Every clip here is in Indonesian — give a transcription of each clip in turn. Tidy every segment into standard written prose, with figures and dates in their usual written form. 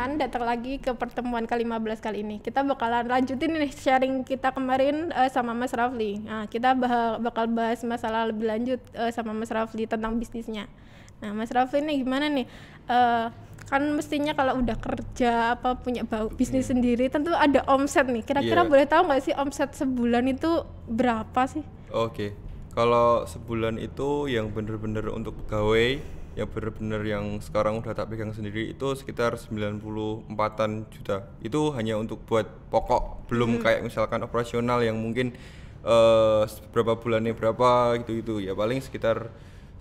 teman-teman datang lagi ke pertemuan ke-15 kali ini. Kita bakalan lanjutin nih sharing kita kemarin sama Mas Rafli. Nah, kita bakal bahas masalah lebih lanjut sama Mas Rafli tentang bisnisnya. Nah, Mas Rafli nih gimana nih? Kan mestinya kalau udah kerja apa punya bisnis sendiri tentu ada omset nih. Kira-kira boleh tahu nggak sih omset sebulan itu berapa sih? Oke. Kalau sebulan itu yang bener-bener untuk pegawai, yang bener-bener yang sekarang udah tak pegang sendiri itu sekitar 94-an juta. Itu hanya untuk buat pokok, belum kayak misalkan operasional yang mungkin berapa bulannya berapa gitu-gitu. Ya paling sekitar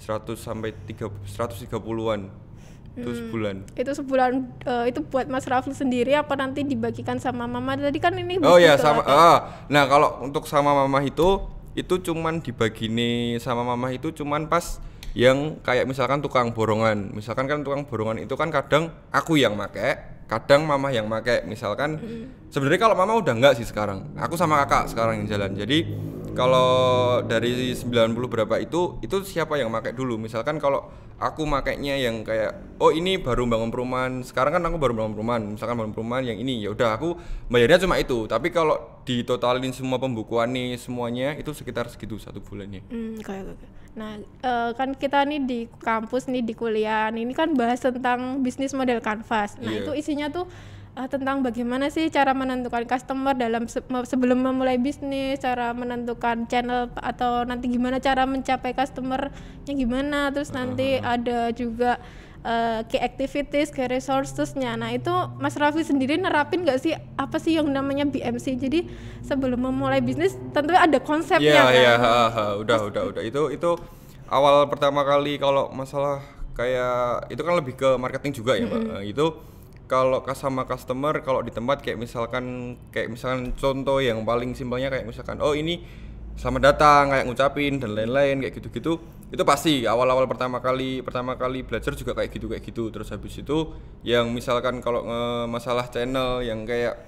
100 sampai 130-an. Itu sebulan. Itu sebulan itu buat Mas Rafli sendiri apa nanti dibagikan sama Mama? Tadi kan ini Oh ya sama nah kalau untuk sama Mama itu cuman dibagi nih sama Mama itu cuman pas yang kayak misalkan tukang borongan. Misalkan kan tukang borongan itu kan kadang aku yang make, kadang Mama yang make. Misalkan sebenarnya kalau Mama udah enggak sih sekarang. Aku sama Kakak sekarang yang jalan. Jadi kalau dari 90 berapa itu siapa yang make dulu. Misalkan kalau aku makainya yang kayak oh ini baru bangun perumahan, sekarang kan aku baru bangun perumahan, misalkan bangun perumahan yang ini ya udah aku bayarnya cuma itu. Tapi kalau ditotalin semua pembukuan nih semuanya itu sekitar segitu satu bulannya. Kayak. Nah, kan kita nih di kampus nih di kuliah ini kan bahas tentang bisnis model kanvas. Nah, itu isinya tuh tentang bagaimana sih cara menentukan customer dalam sebelum memulai bisnis, cara menentukan channel atau nanti gimana cara mencapai customernya gimana, terus nanti ada juga key activities, key resourcesnya. Nah itu Mas Rafli sendiri nerapin nggak sih apa sih yang namanya BMC? Jadi sebelum memulai bisnis tentunya ada konsepnya kan? Iya, udah. Itu awal pertama kali kalau masalah kayak itu kan lebih ke marketing juga ya Mbak. Itu kalau sama customer kalau di tempat kayak misalkan contoh yang paling simpelnya kayak misalkan oh ini selamat datang kayak ngucapin dan lain-lain kayak gitu-gitu itu pasti awal-awal pertama kali belajar juga kayak gitu terus habis itu yang misalkan kalau masalah channel yang kayak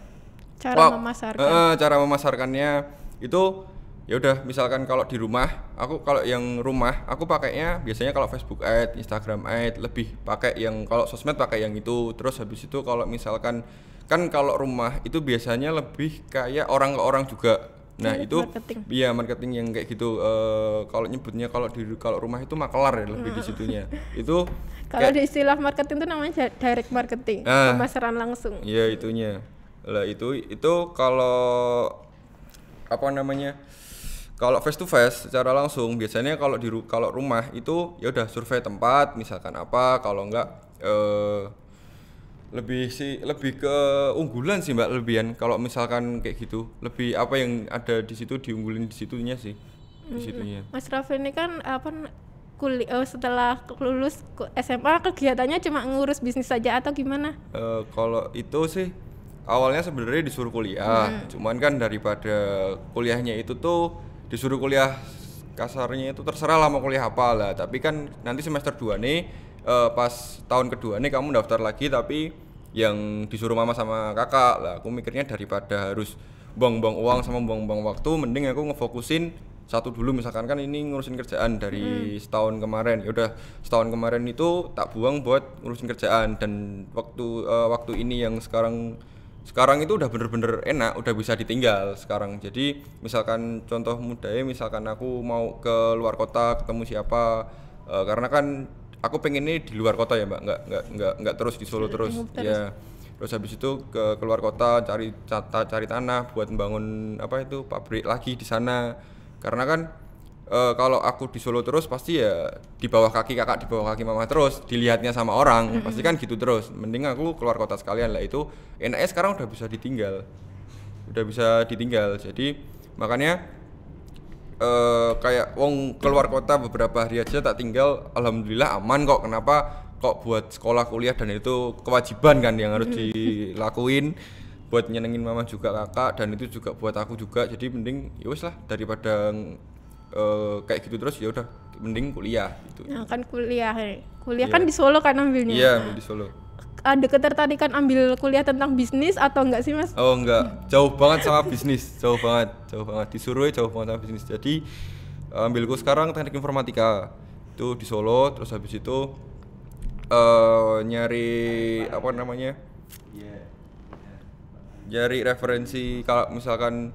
cara memasarkannya itu ya udah misalkan kalau di rumah aku pakainya biasanya kalau Facebook Ad, Instagram Ad lebih pakai yang kalau sosmed pakai yang itu. Terus habis itu kalau misalkan kan kalau rumah itu biasanya lebih kayak orang ke orang juga. Nah itu marketing yang kayak gitu kalau nyebutnya kalau rumah itu makelar ya lebih di situnya. Itu kalau di istilah marketing itu namanya direct marketing, pemasaran langsung. Iya itunya. Lah itu kalau apa namanya? Kalau face to face secara langsung biasanya kalau rumah itu ya udah survei tempat misalkan apa, kalau enggak lebih ke unggulan sih Mbak lebihan. Kalau misalkan kayak gitu lebih apa yang ada di situ diunggulin di situnya sih. Di situnya. Mas Raffi ini kan setelah lulus SMA kegiatannya cuma ngurus bisnis saja atau gimana? Kalau itu sih awalnya sebenarnya disuruh kuliah, cuman kan daripada kuliahnya itu tuh disuruh kuliah kasarnya itu terserah lah mau kuliah apa lah, tapi kan nanti semester 2 nih pas tahun kedua nih kamu daftar lagi tapi yang disuruh Mama sama Kakak lah. Aku mikirnya daripada harus buang-buang uang sama buang-buang waktu mending aku ngefokusin satu dulu. Misalkan kan ini ngurusin kerjaan dari setahun kemarin, ya udah setahun kemarin itu tak buang buat ngurusin kerjaan dan waktu ini yang sekarang itu udah bener-bener enak, udah bisa ditinggal sekarang. Jadi misalkan contoh mudahnya misalkan aku mau ke luar kota ketemu siapa karena kan aku pengennya di luar kota ya Mbak, nggak terus di Solo terus ya. Terus habis itu ke luar kota cari tanah buat membangun pabrik lagi di sana. Karena kan kalau aku di Solo terus pasti ya di bawah kaki Kakak, di bawah kaki Mama terus dilihatnya sama orang, pasti kan gitu terus. Mending aku keluar kota sekalian lah. Itu enaknya sekarang udah bisa ditinggal. Jadi makanya kayak wong keluar kota beberapa hari aja tak tinggal, alhamdulillah aman kok. Kenapa kok buat sekolah kuliah dan itu kewajiban kan yang harus dilakuin buat nyenengin Mama juga Kakak, dan itu juga buat aku juga. Jadi mending ya wis lah daripada kayak gitu terus, ya udah mending kuliah gitu. Nah kan kuliah kan di Solo kan ambilnya. Iya, ambil di Solo. Ada ketertarikan ambil kuliah tentang bisnis atau enggak sih Mas? Oh enggak, jauh banget sama bisnis, jauh banget. Disuruh jauh banget sama bisnis. Jadi ambilku sekarang teknik informatika itu di Solo. Terus habis itu nyari Nyari referensi kalau misalkan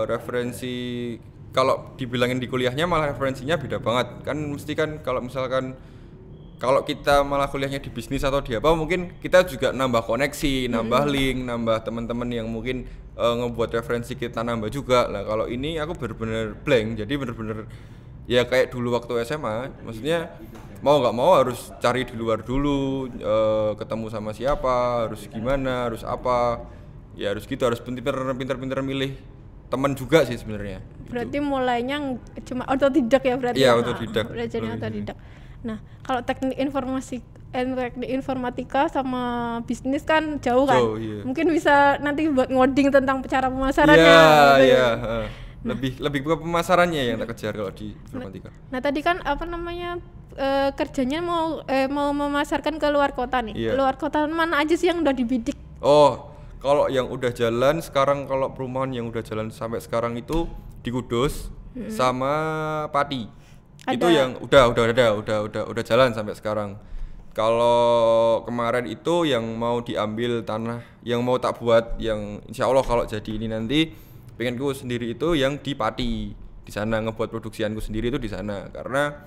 referensi kalau dibilangin di kuliahnya malah referensinya beda banget kan, mesti kan kalau misalkan kalau kita malah kuliahnya di bisnis atau di apa, mungkin kita juga nambah koneksi, nambah link, nambah teman-teman yang mungkin ngebuat referensi kita nambah juga lah. Kalau ini aku bener-bener blank, jadi bener-bener ya kayak dulu waktu SMA, maksudnya mau nggak mau harus cari di luar dulu, ketemu sama siapa, harus gimana, harus apa, ya harus gitu, harus pinter-pinter milih teman juga sih sebenarnya. Berarti mulainya cuma otodidak ya berarti? Iya, otodidak. Belajarnya otodidak. Nah, kalau teknik teknik informatika sama bisnis kan jauh kan? Iya. Mungkin bisa nanti buat ngoding tentang cara pemasarannya. Iya. Lebih ke pemasarannya yang tak kejar kalau di informatika. Nah, tadi kan apa namanya kerjanya mau memasarkan ke luar kota nih. Iya. Luar kota mana aja sih yang udah dibidik? Oh, kalau yang udah jalan sekarang, kalau perumahan yang udah jalan sampai sekarang itu di Kudus sama Pati. Itu yang udah jalan sampai sekarang. Kalau kemarin itu yang mau diambil tanah, yang mau tak buat, yang insya Allah kalau jadi ini nanti pengenku sendiri itu yang di Pati, di sana ngebuat produksianku sendiri itu di sana, karena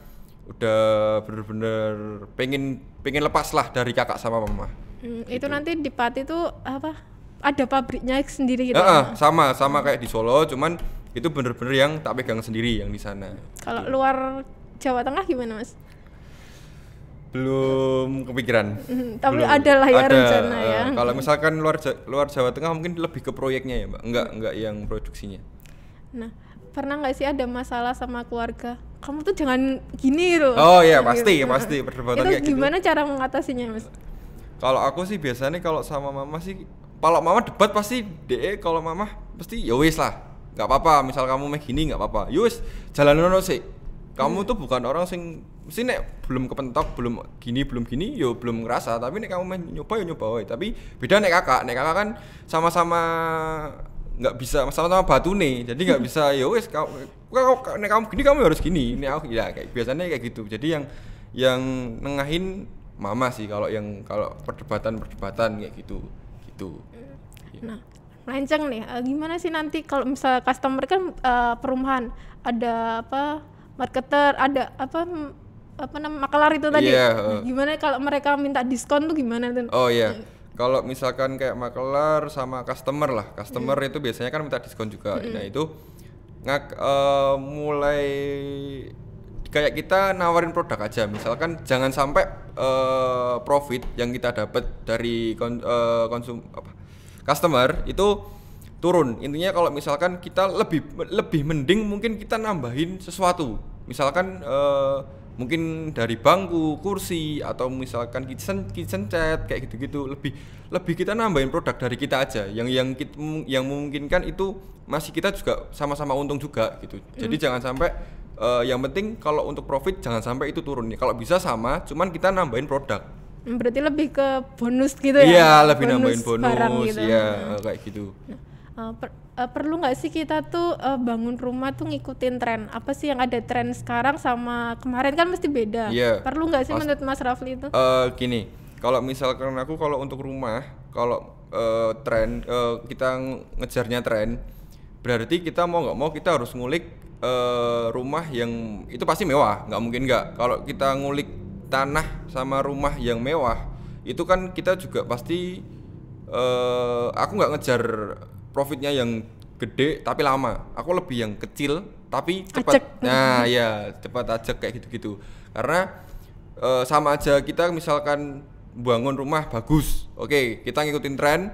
udah bener-bener pengen lepas lah dari kakak sama mama. Gitu. Itu nanti di Pati tuh apa? Ada pabriknya sendiri gitu? Sama kayak di Solo, cuman itu bener-bener yang tak pegang sendiri yang di sana. Kalau luar Jawa Tengah gimana Mas? Belum kepikiran. Tapi ada lah ya rencana ya. Kalau misalkan luar Jawa Tengah mungkin lebih ke proyeknya ya Mbak, enggak yang produksinya. Nah, pernah nggak sih ada masalah sama keluarga? Kamu tuh jangan gini loh. Oh iya pasti perdebatan kayak gitu. Gimana cara mengatasinya Mas? Kalau aku sih biasanya kalau sama mama sih, kalau mama debat pasti kalau mama pasti ya wis lah. Nggak apa-apa, misal kamu meh gini nggak apa-apa. Yus, jalanin sih. Kamu tuh bukan orang sing mesti nek belum kepentok, belum gini, yo belum ngerasa. Tapi nek kamu meh nyoba ya nyoba wae. Tapi beda nek kakak kan sama-sama nggak bisa, sama-sama batu nih. Jadi nggak bisa ya wis nek kamu gini kamu harus gini. Nek aku ya kayak biasanya kayak gitu. Jadi yang nengahin mama sih kalau perdebatan kayak gitu. Nah, melenceng nih, gimana sih nanti kalau misal customer kan perumahan ada apa marketer, ada apa namanya makelar itu tadi. Nah, gimana kalau mereka minta diskon tuh gimana tuh? Oh iya. Kalau misalkan kayak makelar sama customer itu biasanya kan minta diskon juga. Nah itu mulai kayak kita nawarin produk aja, misalkan jangan sampai profit yang kita dapat dari customer itu turun. Intinya kalau misalkan kita lebih mending mungkin kita nambahin sesuatu, misalkan mungkin dari bangku, kursi, atau misalkan kitchen set kayak gitu-gitu, lebih kita nambahin produk dari kita aja yang memungkinkan itu masih kita juga sama-sama untung juga gitu. Jadi jangan sampai yang penting kalau untuk profit jangan sampai itu turun nih. Kalau bisa sama, cuman kita nambahin produk. Berarti lebih ke bonus gitu ya? Iya, lebih nambahin bonus gitu. Ya kayak gitu. Perlu nggak sih kita tuh bangun rumah tuh ngikutin tren? Apa sih yang ada tren sekarang sama kemarin kan mesti beda. Perlu nggak sih menurut Mas Rafli itu? Gini, kalau misalkan aku kalau untuk rumah, kalau tren kita ngejarnya tren, berarti kita mau nggak mau kita harus ngulik rumah yang itu pasti mewah, nggak mungkin nggak. Kalau kita ngulik tanah sama rumah yang mewah, itu kan kita juga pasti aku nggak ngejar profitnya yang gede tapi lama, aku lebih yang kecil tapi cepat. Nah ya cepat aja kayak gitu-gitu, karena sama aja kita misalkan bangun rumah bagus, oke, kita ngikutin tren,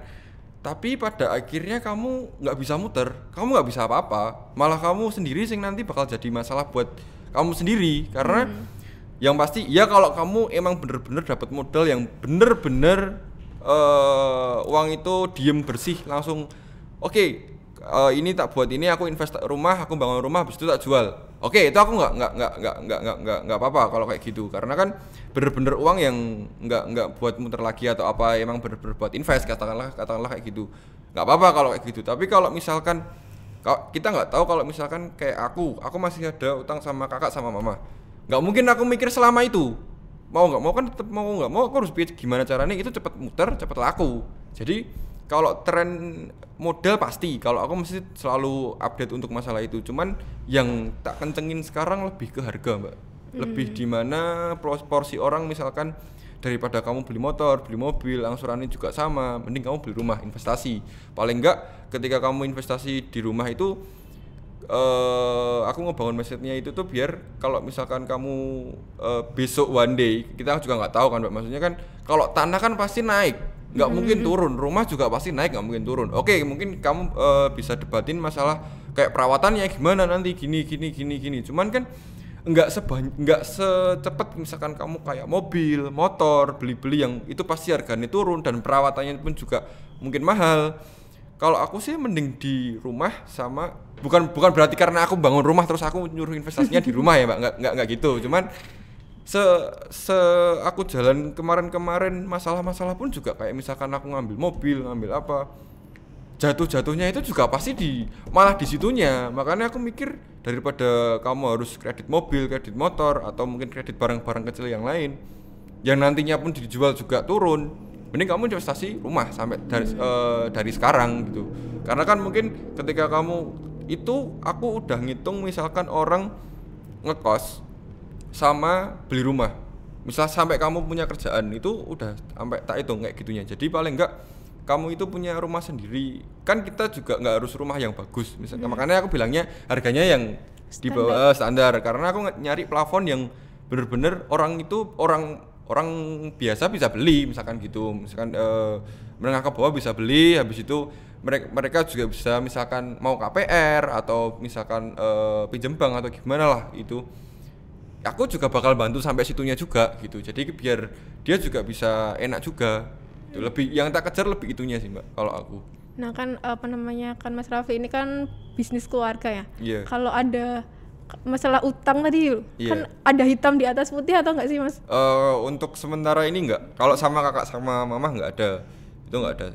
tapi pada akhirnya kamu nggak bisa muter, kamu nggak bisa apa-apa, malah kamu sendiri sing nanti bakal jadi masalah buat kamu sendiri. Karena yang pasti ya kalau kamu emang bener-bener dapat modal yang bener-bener uang itu diem bersih langsung, oke, ini tak buat ini, aku invest rumah, aku bangun rumah, habis itu tak jual. Oke, itu aku nggak apa-apa kalau kayak gitu, karena kan bener-bener uang yang nggak buat muter lagi atau apa, emang bener-bener buat invest, katakanlah kayak gitu, nggak apa-apa kalau kayak gitu. Tapi kalau misalkan kita nggak tahu, kalau misalkan kayak aku masih ada utang sama kakak sama mama, nggak mungkin aku mikir selama itu. mau nggak mau kan tetap mau nggak mau aku harus pikir gimana caranya itu cepat muter, cepat laku. Jadi kalau tren modal pasti, kalau aku mesti selalu update untuk masalah itu. Cuman yang tak kencengin sekarang lebih ke harga, Mbak. Lebih di mana porsi orang misalkan daripada kamu beli motor, beli mobil, angsurannya juga sama, mending kamu beli rumah, investasi. Paling enggak ketika kamu investasi di rumah itu aku ngebangun mindsetnya itu tuh biar kalau misalkan kamu besok one day, kita juga nggak tahu kan Mbak, maksudnya kan kalau tanah kan pasti naik, nggak mungkin turun, rumah juga pasti naik, nggak mungkin turun. Oke, mungkin kamu bisa debatin masalah kayak perawatannya gimana nanti gini, cuman kan nggak secepat misalkan kamu kayak mobil, motor, beli yang itu pasti harganya turun dan perawatannya pun juga mungkin mahal. Kalau aku sih mending di rumah sama bukan berarti karena aku bangun rumah terus aku nyuruh investasinya di rumah ya Mbak, nggak gitu. Cuman aku jalan kemarin masalah-masalah pun juga kayak misalkan aku ngambil mobil, ngambil apa, jatuhnya itu juga pasti malah di situnya. Makanya aku mikir daripada kamu harus kredit mobil, kredit motor atau mungkin kredit barang-barang kecil yang lain yang nantinya pun dijual juga turun, mending kamu investasi rumah sampai dari sekarang gitu. Karena kan mungkin ketika kamu itu, aku udah ngitung misalkan orang ngekos sama beli rumah, misal sampai kamu punya kerjaan itu udah sampai tak hitung kayak gitunya. Jadi paling enggak kamu itu punya rumah sendiri, kan kita juga nggak harus rumah yang bagus misalnya. Makanya aku bilangnya harganya yang di bawah standar, karena aku nyari plafon yang bener-bener orang biasa bisa beli, misalkan gitu, misalkan menengah ke bawah bisa beli, habis itu mereka juga bisa misalkan mau KPR atau misalkan pinjem bank atau gimana lah, itu aku juga bakal bantu sampai situnya juga gitu. Jadi biar dia juga bisa enak juga. Itu lebih yang tak kejar lebih itunya sih Mbak kalau aku. Nah kan kan Mas Raffi ini kan bisnis keluarga ya. Yeah. Kalau ada masalah utang tadi kan ada hitam di atas putih atau enggak sih Mas? Untuk sementara ini enggak. Kalau sama kakak sama mama enggak ada. Itu enggak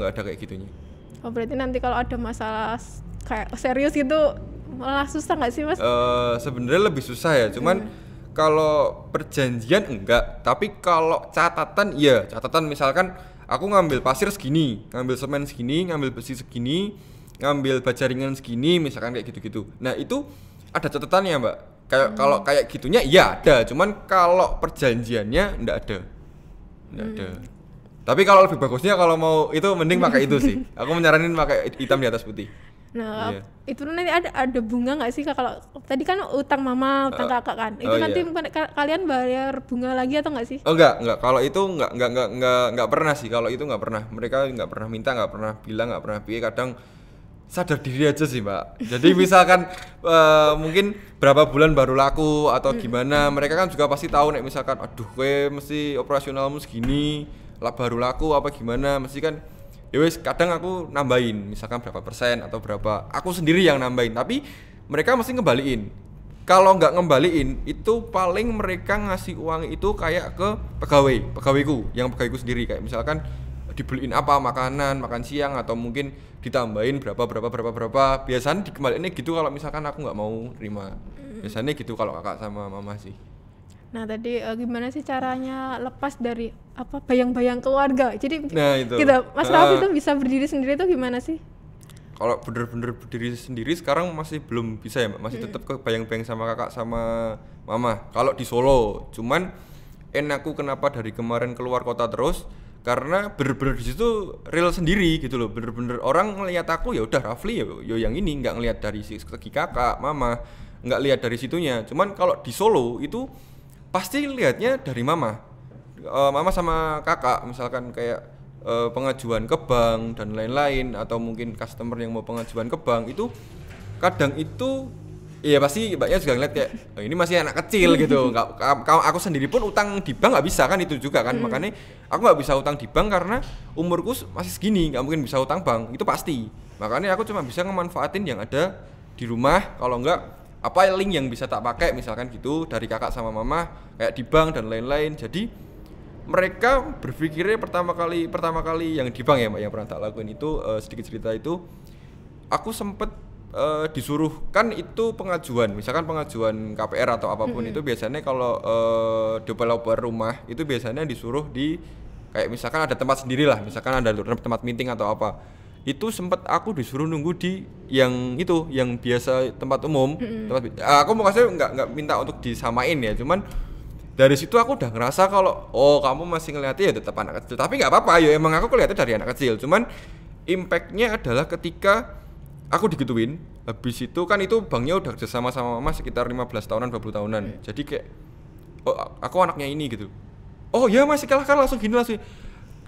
ada kayak gitunya. Oh berarti nanti kalau ada masalah kayak serius gitu malah susah enggak sih Mas? Sebenarnya lebih susah ya. Cuman kalau perjanjian enggak, tapi kalau catatan iya. Catatan misalkan aku ngambil pasir segini, ngambil semen segini, ngambil besi segini, ngambil baja ringan segini, misalkan kayak gitu-gitu. Nah, itu ada catatannya Mbak. Kayak kalau kayak gitunya iya ada, cuman kalau perjanjiannya enggak ada. Tapi kalau lebih bagusnya kalau mau itu mending pakai itu sih. Aku menyaranin pakai hitam di atas putih. Nah, itu nanti ada bunga nggak sih Kak? Kalau tadi kan utang mama, utang kakak kan, itu nanti kalian bayar bunga lagi atau nggak sih? Oh enggak. Kalau itu enggak pernah sih. Kalau itu enggak pernah. Mereka enggak pernah minta, enggak pernah bilang, enggak pernah piye. Kadang sadar diri aja sih Mbak. Jadi misalkan mungkin berapa bulan baru laku atau gimana, mereka kan juga pasti tahu nek misalkan aduh kowe mesti operasionalmu segini, baru laku apa gimana, mesti kan ya wes kadang aku nambahin misalkan berapa persen atau berapa, aku sendiri yang nambahin, tapi mereka mesti ngembaliin. Kalau nggak ngembaliin itu paling mereka ngasih uang itu kayak ke pegawaiku sendiri, kayak misalkan dibeliin apa makan siang atau mungkin ditambahin berapa biasanya dikembaliinnya gitu. Kalau misalkan aku nggak mau terima biasanya gitu kalau kakak sama mama sih. Nah tadi gimana sih caranya lepas dari bayang-bayang keluarga? Jadi itu. Mas Raffi itu bisa berdiri sendiri tuh gimana sih? Kalau bener-bener berdiri sendiri sekarang masih belum bisa ya Mbak, masih tetap ke bayang-bayang sama kakak sama mama. Kalau di Solo, cuman aku kenapa dari kemarin keluar kota terus? Karena bener-bener di situ real sendiri gitu loh. Bener-bener orang ngelihat aku ya udah Rafli ya yang ini, nggak ngelihat dari segi kakak, mama, nggak lihat dari situnya. Cuman kalau di Solo itu pasti lihatnya dari mama sama kakak, misalkan kayak pengajuan ke bank dan lain-lain, atau mungkin customer yang mau pengajuan ke bank itu kadang itu iya pasti mbaknya juga ngeliat kayak ini masih anak kecil gitu. Aku sendiri pun utang di bank nggak bisa kan, itu juga kan. Makanya aku nggak bisa utang di bank karena umurku masih segini, nggak mungkin bisa utang bank itu pasti. Makanya aku cuma bisa ngemanfaatin yang ada di rumah, kalau nggak link yang bisa tak pakai misalkan gitu dari kakak sama mama kayak di bank dan lain-lain. Jadi mereka berpikirnya pertama kali yang di bank ya Mbak, yang pernah tak lakuin itu sedikit cerita itu, aku sempet disuruh kan itu pengajuan, misalkan pengajuan KPR atau apapun itu biasanya kalau developer rumah itu biasanya disuruh di kayak misalkan ada tempat sendiri lah, misalkan ada tempat meeting atau apa. Itu sempat aku disuruh nunggu di yang itu, yang biasa tempat umum. Aku mau kasih nggak minta untuk disamain ya, cuman dari situ aku udah ngerasa kalau kamu masih ngeliatnya ya tetap anak kecil, tapi nggak apa-apa ya, emang aku ngeliatnya dari anak kecil, cuman impactnya adalah ketika aku digituin, habis itu kan itu banknya udah kerja sama mama sekitar 15 tahunan 20 tahunan. Jadi kayak aku anaknya ini gitu. Oh ya masih kalah langsung gini langsung.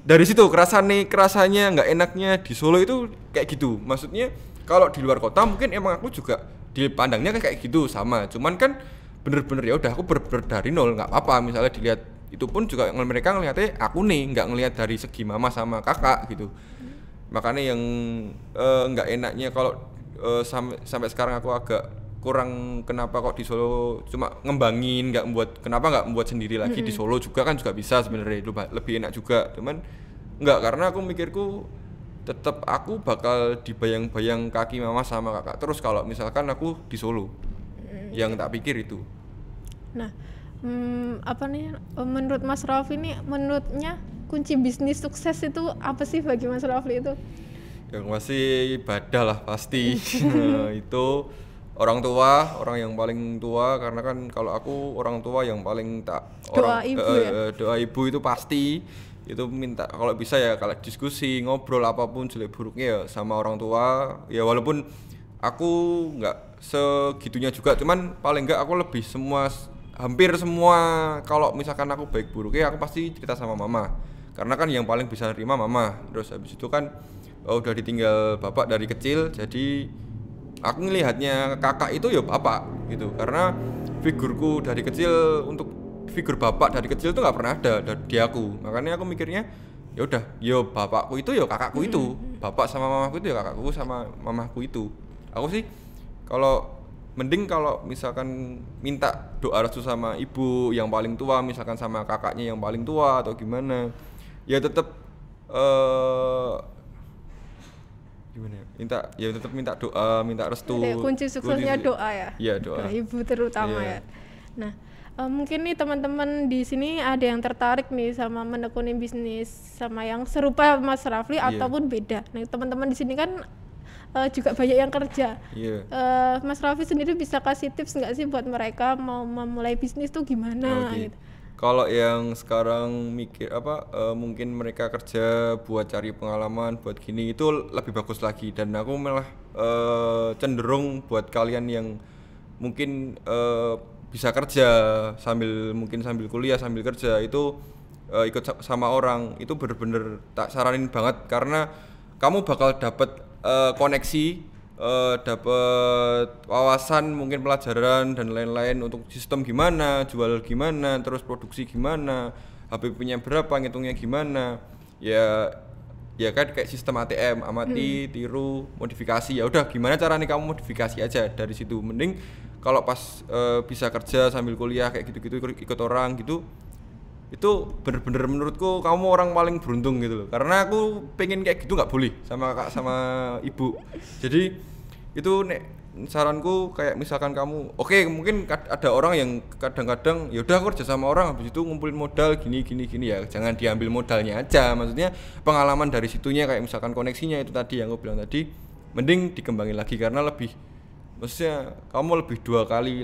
Dari situ kerasanya nggak enaknya di Solo itu kayak gitu. Maksudnya kalau di luar kota mungkin emang aku juga dipandangnya kayak gitu sama. Cuman kan bener-bener ya udah aku dari nol, nggak apa-apa. Misalnya dilihat itu pun juga mereka ngelihatnya aku nih, nggak ngelihat dari segi mama sama kakak gitu. Makanya yang nggak enaknya kalau sampai sekarang aku agak kurang, kenapa kok di Solo cuma ngembangin, kenapa nggak membuat sendiri lagi di Solo juga kan juga bisa sebenarnya, lebih enak juga. Cuman nggak, karena aku mikirku tetap aku bakal dibayang-bayang kaki mama sama kakak terus kalau misalkan aku di Solo. Yang tak pikir itu. Nah, apa nih menurut Mas Rafli ini, menurutnya kunci bisnis sukses itu apa sih bagi Mas Rafli itu? Yang masih ibadah lah pasti. Itu orang yang paling tua, karena kan kalau aku orang tua yang paling doa ibu ya? Doa ibu itu pasti. Itu minta kalau bisa ya, kalau diskusi ngobrol apapun jelek buruknya ya sama orang tua ya, walaupun aku nggak segitunya juga, cuman paling nggak aku hampir semua kalau misalkan aku baik buruknya aku pasti cerita sama mama, karena kan yang paling bisa nerima mama. Terus habis itu kan udah ditinggal bapak dari kecil, jadi aku ngelihatnya kakak itu ya bapak gitu, karena figurku dari kecil untuk figur bapak dari kecil itu nggak pernah ada di aku. Makanya aku mikirnya ya udah, yo bapakku itu ya kakakku itu, bapak sama mamaku itu ya kakakku sama mamaku itu. Aku sih kalau mending kalau misalkan minta doa restu sama ibu yang paling tua, misalkan sama kakaknya yang paling tua atau gimana, ya tetap gimana ya, tetap minta doa, minta restu. Kunci suksesnya doa ya. Iya, doa ibu terutama ya. Nah, mungkin nih teman-teman di sini ada yang tertarik nih sama menekuni bisnis sama yang serupa Mas Rafli ataupun beda. Nah, teman-teman di sini kan juga banyak yang kerja. Mas Rafli sendiri bisa kasih tips nggak sih buat mereka mau memulai bisnis tuh gimana? Gitu. Kalau yang sekarang mikir mungkin mereka kerja buat cari pengalaman, buat gini itu lebih bagus lagi, dan aku malah cenderung buat kalian yang mungkin bisa kerja sambil kuliah sambil kerja itu ikut sama orang itu bener-bener tak saranin banget, karena kamu bakal dapat koneksi, dapat wawasan, mungkin pelajaran dan lain-lain untuk sistem gimana, jual gimana, terus produksi gimana, HPP-nya berapa, ngitungnya gimana, ya kan kayak sistem ATM, amati, tiru, modifikasi, ya udah gimana caranya kamu modifikasi aja dari situ. Mending kalau pas bisa kerja sambil kuliah kayak gitu-gitu ikut orang gitu, itu bener-bener menurutku kamu orang paling beruntung gitu loh, karena aku pengen kayak gitu nggak boleh sama kakak sama ibu. Jadi itu saranku kayak misalkan kamu mungkin ada orang yang kadang-kadang ya udah aku kerja sama orang habis itu ngumpulin modal gini ya, jangan diambil modalnya aja, maksudnya pengalaman dari situnya, kayak misalkan koneksinya itu tadi yang aku bilang tadi, mending dikembangin lagi, karena maksudnya kamu lebih dua kali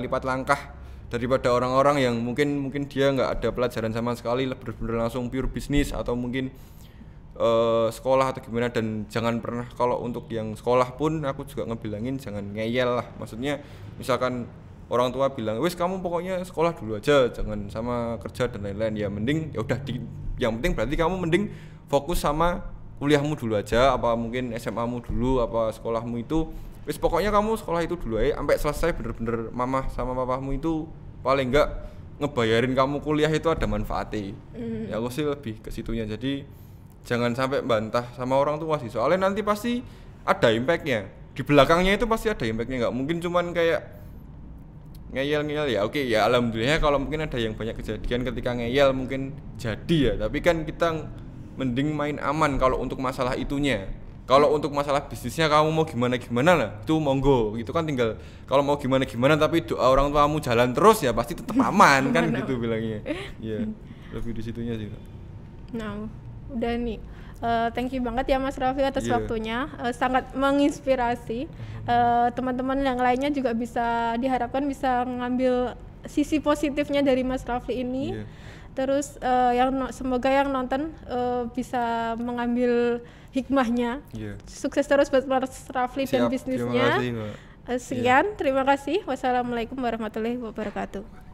lipat langkah daripada orang-orang yang mungkin dia nggak ada pelajaran sama sekali, bener-bener langsung pure bisnis, atau mungkin sekolah atau gimana. Dan jangan pernah, kalau untuk yang sekolah pun aku juga ngebilangin jangan ngeyel lah, maksudnya misalkan orang tua bilang wes kamu pokoknya sekolah dulu aja, jangan sama kerja dan lain-lain, ya mending ya udah yang penting berarti kamu mending fokus sama kuliahmu dulu aja, apa mungkin SMA-mu dulu, apa sekolahmu itu wes pokoknya kamu sekolah itu dulu aja sampai selesai, bener-bener mama sama papamu itu paling enggak ngebayarin kamu kuliah itu ada manfaatnya. Ya aku sih lebih ke situnya, jadi jangan sampai bantah sama orang tua sih, soalnya nanti pasti ada impactnya di belakangnya, itu pasti ada impactnya, nggak mungkin cuman kayak ngeyel ya. Oke, ya alhamdulillah kalau mungkin ada yang banyak kejadian ketika ngeyel mungkin jadi ya, tapi kan kita mending main aman kalau untuk masalah itunya. Kalau untuk masalah bisnisnya kamu mau gimana lah, itu monggo. Itu kan tinggal kalau mau gimana tapi doa orang tuamu jalan terus ya pasti tetap aman kan gitu bilangnya. Iya. Lebih di situnya sih. Nah, udah nih. Thank you banget ya Mas Raffi atas waktunya. Sangat menginspirasi. Teman-teman yang lainnya juga bisa diharapkan bisa mengambil sisi positifnya dari Mas Raffi ini. Terus semoga yang nonton bisa mengambil hikmahnya. Sukses terus buat Mas Raffi dan bisnisnya. Sekian, terima kasih. Wassalamualaikum warahmatullahi wabarakatuh.